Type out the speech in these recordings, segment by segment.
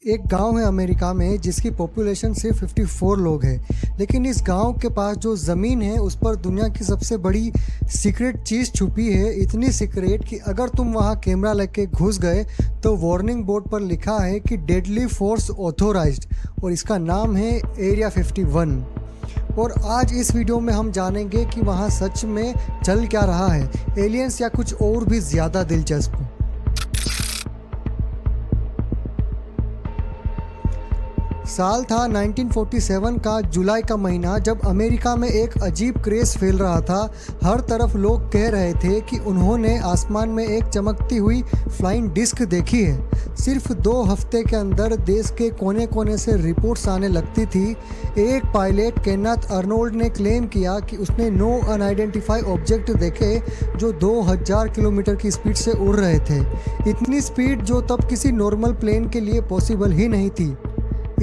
एक गांव है अमेरिका में जिसकी पॉपुलेशन सिर्फ 54 लोग हैं, लेकिन इस गांव के पास जो ज़मीन है उस पर दुनिया की सबसे बड़ी सीक्रेट चीज़ छुपी है। इतनी सीक्रेट कि अगर तुम वहां कैमरा लेके घुस गए तो वार्निंग बोर्ड पर लिखा है कि डेडली फोर्स ऑथोराइज्ड, और इसका नाम है एरिया 51। और आज इस वीडियो में हम जानेंगे कि वहाँ सच में चल क्या रहा है, एलियंस या कुछ और भी ज़्यादा दिलचस्प। साल था 1947 का जुलाई का महीना, जब अमेरिका में एक अजीब क्रेज़ फैल रहा था। हर तरफ लोग कह रहे थे कि उन्होंने आसमान में एक चमकती हुई फ्लाइंग डिस्क देखी है। सिर्फ 2 हफ्ते के अंदर देश के कोने कोने से रिपोर्ट्स आने लगती थी। एक पायलट केन्नेथ अर्नोल्ड ने क्लेम किया कि उसने 9 अनआइडेंटिफाई ऑब्जेक्ट देखे जो 2000 किलोमीटर की स्पीड से उड़ रहे थे। इतनी स्पीड जो तब किसी नॉर्मल प्लेन के लिए पॉसिबल ही नहीं थी।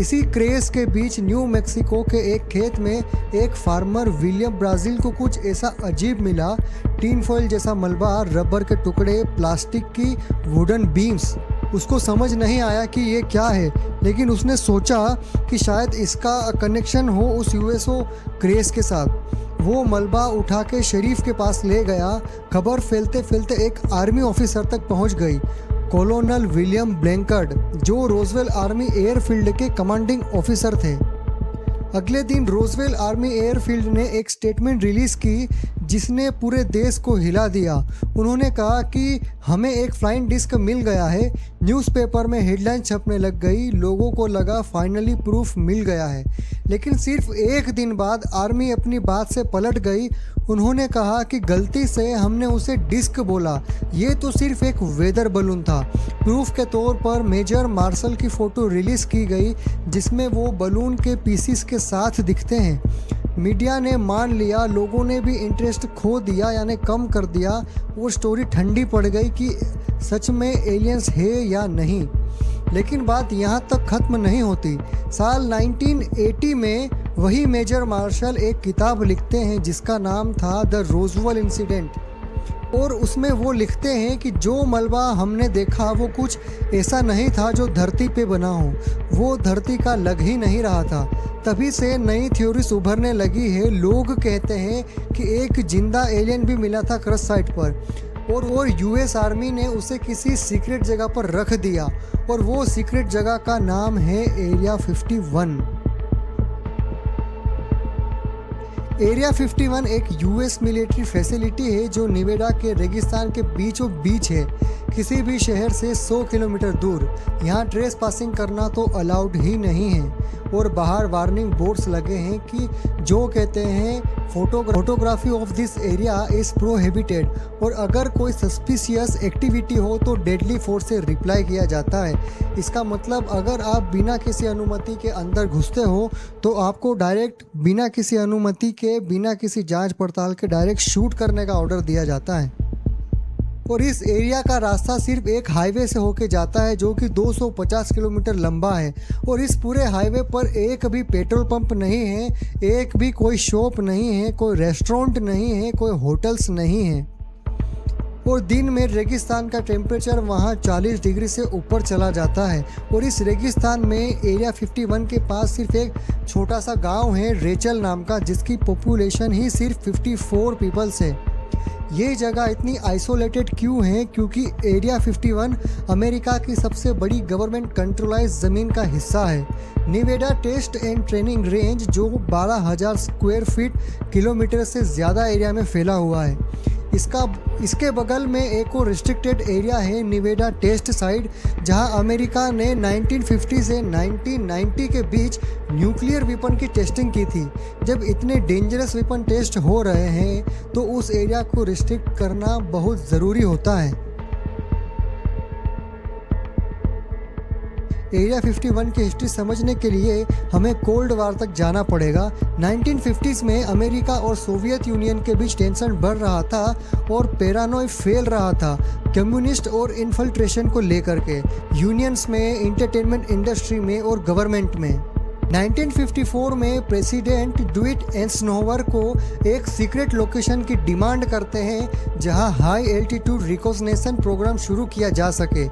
इसी क्रेज़ के बीच न्यू मैक्सिको के एक खेत में एक फार्मर विलियम ब्राज़ील को कुछ ऐसा अजीब मिला, टीन फॉइल जैसा मलबा, रबर के टुकड़े, प्लास्टिक की वुडन बीम्स। उसको समझ नहीं आया कि ये क्या है, लेकिन उसने सोचा कि शायद इसका कनेक्शन हो उस यूएसओ क्रेज़ के साथ। वो मलबा उठा के शरीफ के पास ले गया। खबर फैलते फैलते एक आर्मी ऑफिसर तक पहुंच गई, कॉलोनल विलियम ब्लैंकर्ड, जो रोजवेल आर्मी एयरफील्ड के कमांडिंग ऑफिसर थे। अगले दिन रोजवेल आर्मी एयरफील्ड ने एक स्टेटमेंट रिलीज़ की जिसने पूरे देश को हिला दिया। उन्होंने कहा कि हमें एक फ्लाइंग डिस्क मिल गया है। न्यूज़पेपर में हेडलाइन छपने लग गई। लोगों को लगा फाइनली प्रूफ मिल गया है। लेकिन सिर्फ एक दिन बाद आर्मी अपनी बात से पलट गई। उन्होंने कहा कि गलती से हमने उसे डिस्क बोला, ये तो सिर्फ एक वेदर बलून था। प्रूफ के तौर पर मेजर मार्शल की फ़ोटो रिलीज़ की गई जिसमें वो बलून के पीसीस के साथ दिखते हैं। मीडिया ने मान लिया, लोगों ने भी इंटरेस्ट खो दिया, यानी कम कर दिया। वो स्टोरी ठंडी पड़ गई कि सच में एलियंस है या नहीं। लेकिन बात यहाँ तक ख़त्म नहीं होती। साल 1980 में वही मेजर मार्शल एक किताब लिखते हैं जिसका नाम था द रोजवेल इंसिडेंट, और उसमें वो लिखते हैं कि जो मलबा हमने देखा वो कुछ ऐसा नहीं था जो धरती पे बना हो, वो धरती का लग ही नहीं रहा था। तभी से नई थ्योरीज उभरने लगी है। लोग कहते हैं कि एक जिंदा एलियन भी मिला था क्रस्ट साइट पर, और यूएस आर्मी ने उसे किसी सीक्रेट जगह पर रख दिया, और वो सीक्रेट जगह का नाम है एरिया 51। एरिया 51 एक यूएस मिलिट्री फैसिलिटी है जो नेवाडा के रेगिस्तान के बीचों बीच है, किसी भी शहर से 100 किलोमीटर दूर। यहाँ ट्रेस पासिंग करना तो अलाउड ही नहीं है, और बाहर वार्निंग बोर्ड्स लगे हैं कि जो कहते हैं photography of this area is prohibited, और अगर कोई सस्पिशियस एक्टिविटी हो तो डेडली फोर्स से रिप्लाई किया जाता है। इसका मतलब अगर आप बिना किसी अनुमति के अंदर घुसते हो तो आपको डायरेक्ट बिना किसी अनुमति के, बिना किसी जांच पड़ताल के डायरेक्ट शूट करने का ऑर्डर दिया जाता है। और इस एरिया का रास्ता सिर्फ एक हाईवे से होके जाता है जो कि 250 किलोमीटर लंबा है, और इस पूरे हाईवे पर एक भी पेट्रोल पंप नहीं है, एक भी कोई शॉप नहीं है, कोई रेस्टोरेंट नहीं है, कोई होटल्स नहीं है। और दिन में रेगिस्तान का टेम्परेचर वहाँ 40 डिग्री से ऊपर चला जाता है। और इस रेगिस्तान में एरिया 51 के पास सिर्फ एक छोटा सा गांव है रेचल नाम का, जिसकी पॉपुलेशन ही सिर्फ 54 पीपल्स है। ये जगह इतनी आइसोलेटेड क्यों है? क्योंकि एरिया 51 अमेरिका की सबसे बड़ी गवर्नमेंट कंट्रोलाइज ज़मीन का हिस्सा है। Nevada test and training range जो 12,000 स्क्वायर फीट किलोमीटर से ज़्यादा एरिया में फैला हुआ है। इसके बगल में एक और रिस्ट्रिक्टेड एरिया है नेवाडा टेस्ट साइट, जहां अमेरिका ने 1950 से 1990 के बीच न्यूक्लियर वेपन की टेस्टिंग की थी। जब इतने डेंजरस वेपन टेस्ट हो रहे हैं तो उस एरिया को रिस्ट्रिक्ट करना बहुत ज़रूरी होता है। एरिया 51 की हिस्ट्री समझने के लिए हमें कोल्ड वार तक जाना पड़ेगा। 1950s में अमेरिका और सोवियत यूनियन के बीच टेंशन बढ़ रहा था और पैरानोय फैल रहा था कम्युनिस्ट और इन्फिल्ट्रेशन को लेकर के, यूनियंस में, इंटरटेनमेंट इंडस्ट्री में और गवर्नमेंट में। 1954 में प्रेसिडेंट ड्यूइट एंसनोवर को एक सीक्रेट लोकेशन की डिमांड करते हैं जहां हाई एल्टीट्यूड रिकॉग्निशन प्रोग्राम शुरू किया जा सके।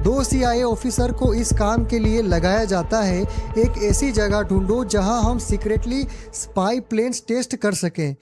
दो CIA ऑफिसर को इस काम के लिए लगाया जाता है, एक ऐसी जगह ढूंढो जहां हम सीक्रेटली स्पाई प्लेन्स टेस्ट कर सकें।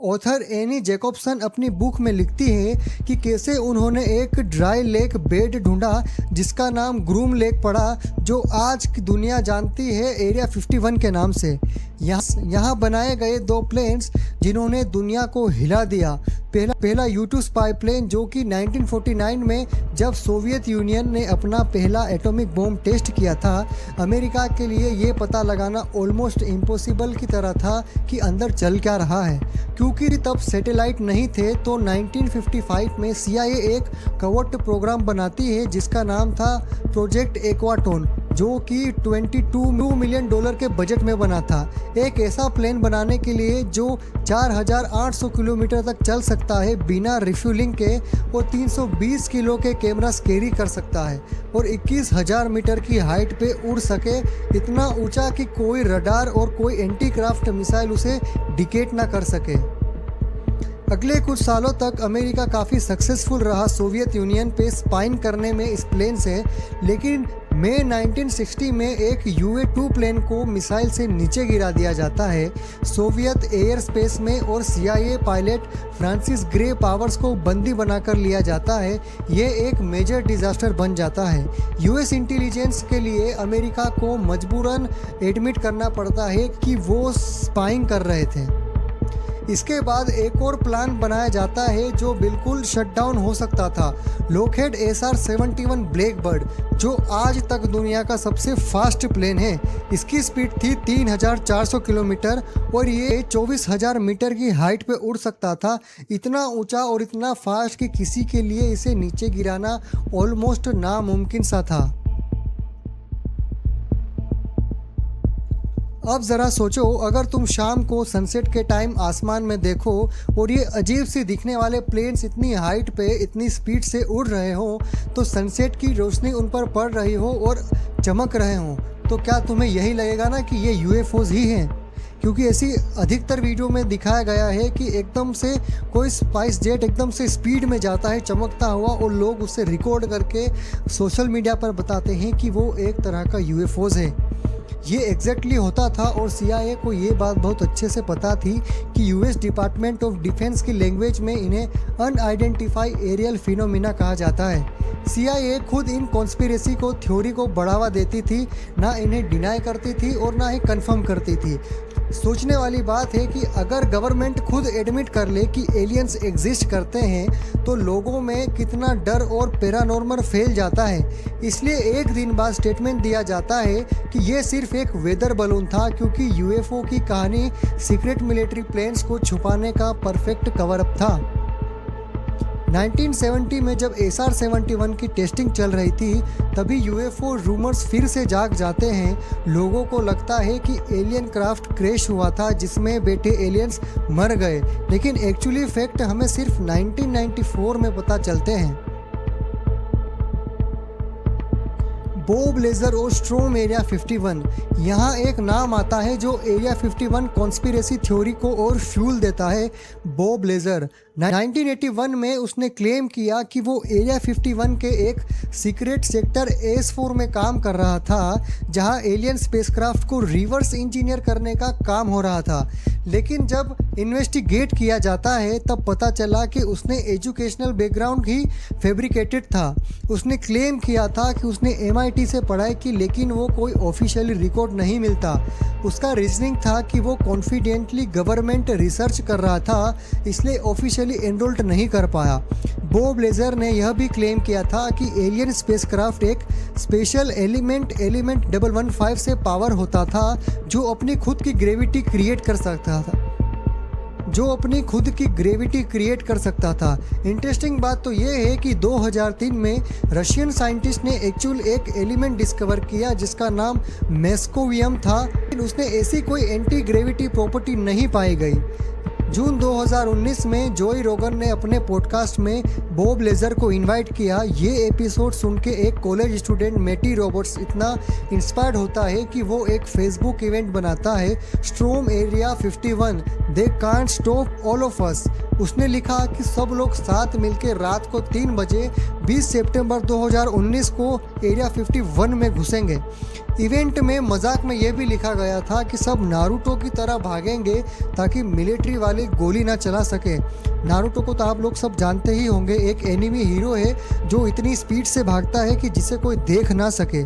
ऑथर एनी जैकबसन अपनी बुक में लिखती है कि कैसे उन्होंने एक ड्राई लेक बेड ढूंढा जिसका नाम ग्रूम लेक पड़ा, जो आज की दुनिया जानती है एरिया 51 के नाम से। यहाँ बनाए गए दो प्लेन्स जिन्होंने दुनिया को हिला दिया। पहला U-2 स्पाई प्लेन, जो कि 1949 में जब सोवियत यूनियन ने अपना पहला एटॉमिक बॉम्ब टेस्ट किया था, अमेरिका के लिए ये पता लगाना ऑलमोस्ट इम्पॉसिबल की तरह था कि अंदर चल क्या रहा है। क्योंकि तब सैटेलाइट नहीं थे, तो 1955 में CIA एक कवर्ट प्रोग्राम बनाती है जिसका नाम था प्रोजेक्ट एक्वाटोन, जो कि $22 मिलियन के बजट में बना था। एक ऐसा प्लेन बनाने के लिए जो 4800 किलोमीटर तक चल सकता है बिना रिफ्यूलिंग के, और 320 किलो के कैमरास कैरी कर सकता है, और 21,000 मीटर की हाइट पे उड़ सके, इतना ऊंचा कि कोई रडार और कोई एंटी क्राफ्ट मिसाइल उसे डिकेट ना कर सके। अगले कुछ सालों तक अमेरिका काफ़ी सक्सेसफुल रहा सोवियत यूनियन पे स्पाइंग करने में इस प्लेन से, लेकिन मई 1960 में एक UA-2 प्लेन को मिसाइल से नीचे गिरा दिया जाता है सोवियत एयर स्पेस में, और CIA pilot Francis grey powers को बंदी बनाकर लिया जाता है। ये एक मेजर डिजास्टर बन जाता है। US इंटेलिजेंस के लिए अमेरिका को मजबूरन एडमिट करना पड़ता है कि वो स्पाइंग कर रहे थे। इसके बाद एक और प्लान बनाया जाता है जो बिल्कुल शटडाउन हो सकता था, लॉकहीड SR-71 ब्लैकबर्ड, जो आज तक दुनिया का सबसे फास्ट प्लेन है। इसकी स्पीड थी 3,400 किलोमीटर और ये 24,000 मीटर की हाइट पे उड़ सकता था। इतना ऊंचा और इतना फास्ट कि किसी के लिए इसे नीचे गिराना ऑलमोस्ट नामुमकिन सा था। अब ज़रा सोचो, अगर तुम शाम को सनसेट के टाइम आसमान में देखो और ये अजीब सी दिखने वाले प्लेन्स इतनी हाइट पे इतनी स्पीड से उड़ रहे हो, तो सनसेट की रोशनी उन पर पड़ रही हो और चमक रहे हो, तो क्या तुम्हें यही लगेगा ना कि ये UFOs ही हैं? क्योंकि ऐसी अधिकतर वीडियो में दिखाया गया है कि एकदम से कोई स्पाइस जेट एकदम से स्पीड में जाता है चमकता हुआ, और लोग उसे रिकॉर्ड करके सोशल मीडिया पर बताते हैं कि वो एक तरह का UFOs है। ये एग्जैक्टली होता था, और CIA को ये बात बहुत अच्छे से पता थी कि US डिपार्टमेंट ऑफ डिफेंस की लैंग्वेज में इन्हें अनआइडेंटिफाई एरियल फिनोमिना कहा जाता है। CIA खुद इन कॉन्स्पिरेसी को थ्योरी को बढ़ावा देती थी, ना इन्हें डिनाई करती थी और ना ही कंफर्म करती थी। सोचने वाली बात है कि अगर गवर्नमेंट खुद एडमिट कर ले कि एलियंस एग्जिस्ट करते हैं, तो लोगों में कितना डर और पैरानॉर्मल फैल जाता है। इसलिए एक दिन बाद स्टेटमेंट दिया जाता है कि ये सिर्फ एक वेदर बलून था, क्योंकि UFO की कहानी सीक्रेट मिलिट्री प्लेन्स को छुपाने का परफेक्ट कवर अप था। 1970 में जब SR-71 की टेस्टिंग चल रही थी, तभी UFO रूमर्स फिर से जाग जाते हैं। लोगों को लगता है कि एलियन क्राफ्ट क्रैश हुआ था जिसमें बैठे एलियंस मर गए, लेकिन एक्चुअली फैक्ट हमें सिर्फ 1994 में पता चलते हैं। बॉब लेजर और स्ट्रोम एरिया 51, यहाँ एक नाम आता है जो एरिया 51 कॉन्स्पिरेसी थ्योरी को और फ्यूल देता है। बॉब लेजर 1981 में उसने क्लेम किया कि वो एरिया 51 के एक सीक्रेट सेक्टर S4 में काम कर रहा था, जहाँ एलियन स्पेसक्राफ्ट को रिवर्स इंजीनियर करने का काम हो रहा था। लेकिन जब इन्वेस्टिगेट किया जाता है तब पता चला कि उसने एजुकेशनल बैकग्राउंड ही फैब्रिकेटेड था। उसने क्लेम किया था कि उसने MIT से पढ़ाई की, लेकिन वो कोई ऑफिशियली रिकॉर्ड नहीं मिलता। उसका रीजनिंग था कि वो कॉन्फिडेंटली गवर्नमेंट रिसर्च कर रहा था, इसलिए ऑफिशियली एनरोल्ड नहीं कर पाया। बॉब लेजर ने यह भी क्लेम किया था कि एलियन स्पेसक्राफ्ट एक स्पेशल एलिमेंट 115 से पावर होता था, जो अपनी खुद की ग्रेविटी क्रिएट कर सकता था। इंटरेस्टिंग बात तो ये है कि 2003 में रशियन साइंटिस्ट ने एक्चुअल एक एलिमेंट डिस्कवर किया जिसका नाम मेस्कोवियम था, लेकिन उसने ऐसी कोई एंटी ग्रेविटी प्रॉपर्टी नहीं पाई गई। जून 2019 में जोई रोगन ने अपने पॉडकास्ट में बॉब लेजर को इनवाइट किया। ये एपिसोड सुन के एक कॉलेज स्टूडेंट मैटी रॉबर्ट्स इतना इंस्पायर्ड होता है कि वो एक फेसबुक इवेंट बनाता है, स्ट्रोम area 51 they can't stop all of us. उसने लिखा कि सब लोग साथ मिलकर रात को 3 बजे 20 सितंबर 2019 को एरिया 51 में घुसेंगे। इवेंट में मजाक में यह भी लिखा गया था कि सब नारुतो की तरह भागेंगे ताकि मिलिट्री वाले गोली ना चला सके। नारुतो को तो आप लोग सब जानते ही होंगे, एक एनिमी हीरो है जो इतनी स्पीड से भागता है कि जिसे कोई देख ना सके।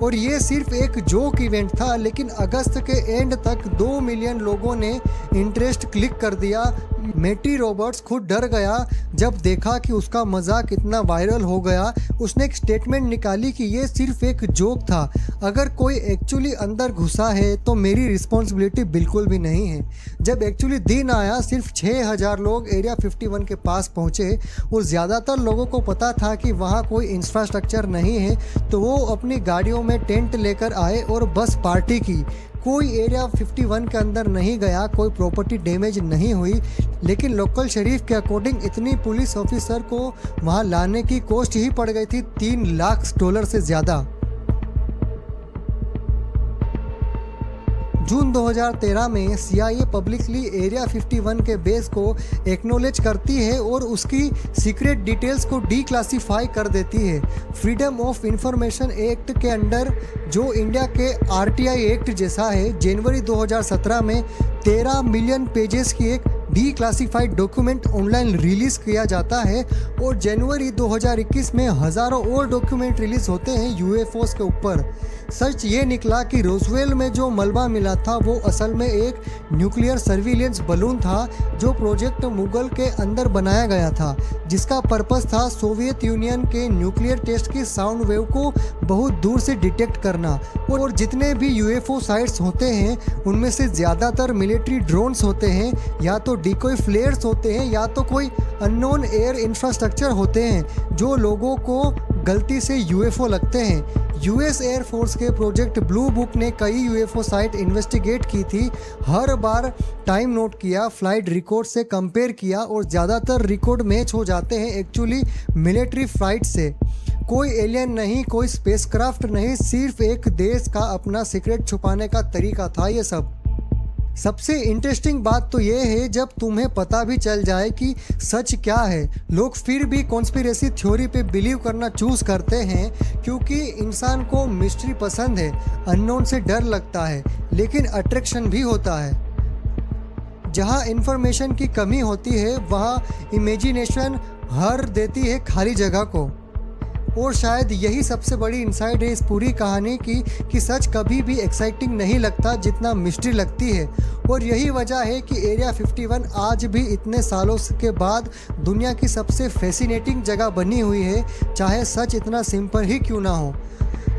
और ये सिर्फ एक जोक इवेंट था, लेकिन अगस्त के एंड तक 2 मिलियन लोगों ने इंटरेस्ट क्लिक कर दिया। मैटी रॉबर्ट्स खुद डर गया जब देखा कि उसका मजाक इतना वायरल हो गया। उसने एक स्टेटमेंट निकाली कि ये सिर्फ एक जोक था, अगर कोई एक्चुअली अंदर घुसा है तो मेरी रिस्पॉन्सिबिलिटी बिल्कुल भी नहीं है। जब एक्चुअली दिन आया सिर्फ 6000 लोग एरिया 51 के पास पहुंचे और ज़्यादातर लोगों को पता था कि वहाँ कोई इंफ्रास्ट्रक्चर नहीं है, तो वो अपनी गाड़ियों में टेंट लेकर आए और बस पार्टी की। कोई एरिया 51 के अंदर नहीं गया, कोई प्रॉपर्टी डैमेज नहीं हुई, लेकिन लोकल शरीफ के अकॉर्डिंग इतनी पुलिस ऑफिसर को वहां लाने की कॉस्ट ही पड़ गई थी $3 लाख से ज़्यादा। जून 2013 में CIA पब्लिकली एरिया 51 के बेस को एक्नॉलेज करती है और उसकी सीक्रेट डिटेल्स को डीक्लासिफाई कर देती है। फ्रीडम ऑफ इंफॉर्मेशन एक्ट के अंडर, जो इंडिया के RTI एक्ट जैसा है, जनवरी 2017 में 13 मिलियन पेजेस की एक डीक्लासिफाइड डॉक्यूमेंट ऑनलाइन रिलीज किया जाता है और जनवरी 2021 में हज़ारों और डॉक्यूमेंट रिलीज होते हैं UFOs के ऊपर। सच ये निकला कि रोजवेल में जो मलबा मिला था वो असल में एक न्यूक्लियर सर्विलेंस बलून था जो प्रोजेक्ट मुगल के अंदर बनाया गया था, जिसका पर्पस था सोवियत यूनियन के न्यूक्लियर टेस्ट की साउंड वेव को बहुत दूर से डिटेक्ट करना। और जितने भी UFO साइट्स होते हैं उनमें से ज़्यादातर मिलिट्री ड्रोन्स होते हैं, या तो डिकोय फ्लेयर्स होते हैं, या तो कोई अननोन एयर इंफ्रास्ट्रक्चर होते हैं जो लोगों को गलती से UFO लगते हैं। US एयर फोर्स के प्रोजेक्ट ब्लू बुक ने कई UFO साइट इन्वेस्टिगेट की थी, हर बार टाइम नोट किया, फ्लाइट रिकॉर्ड से कंपेयर किया और ज़्यादातर रिकॉर्ड मैच हो जाते हैं एक्चुअली मिलिट्री फ्लाइट से। कोई एलियन नहीं, कोई स्पेसक्राफ्ट नहीं, सिर्फ एक देश का अपना सीक्रेट छुपाने का तरीका था ये सब। सबसे इंटरेस्टिंग बात तो ये है, जब तुम्हें पता भी चल जाए कि सच क्या है, लोग फिर भी कॉन्स्पिरेसी थ्योरी पे बिलीव करना चूज करते हैं, क्योंकि इंसान को मिस्ट्री पसंद है, अननोन से डर लगता है, लेकिन अट्रैक्शन भी होता है। जहाँ इंफॉर्मेशन की कमी होती है वहाँ इमेजिनेशन भर देती है खाली जगह को। और शायद यही सबसे बड़ी इनसाइट है इस पूरी कहानी की, कि सच कभी भी एक्साइटिंग नहीं लगता जितना मिस्ट्री लगती है। और यही वजह है कि एरिया 51 आज भी इतने सालों के बाद दुनिया की सबसे फैसिनेटिंग जगह बनी हुई है, चाहे सच इतना सिंपल ही क्यों ना हो।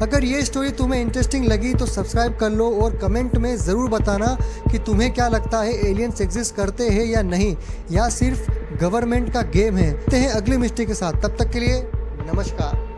अगर ये स्टोरी तुम्हें इंटरेस्टिंग लगी तो सब्सक्राइब कर लो और कमेंट में ज़रूर बताना कि तुम्हें क्या लगता है, एलियंस एग्जिस्ट करते हैं या नहीं, या सिर्फ गवर्नमेंट का गेम है। ते हैं अगली मिस्ट्री के साथ, तब तक के लिए नमस्कार।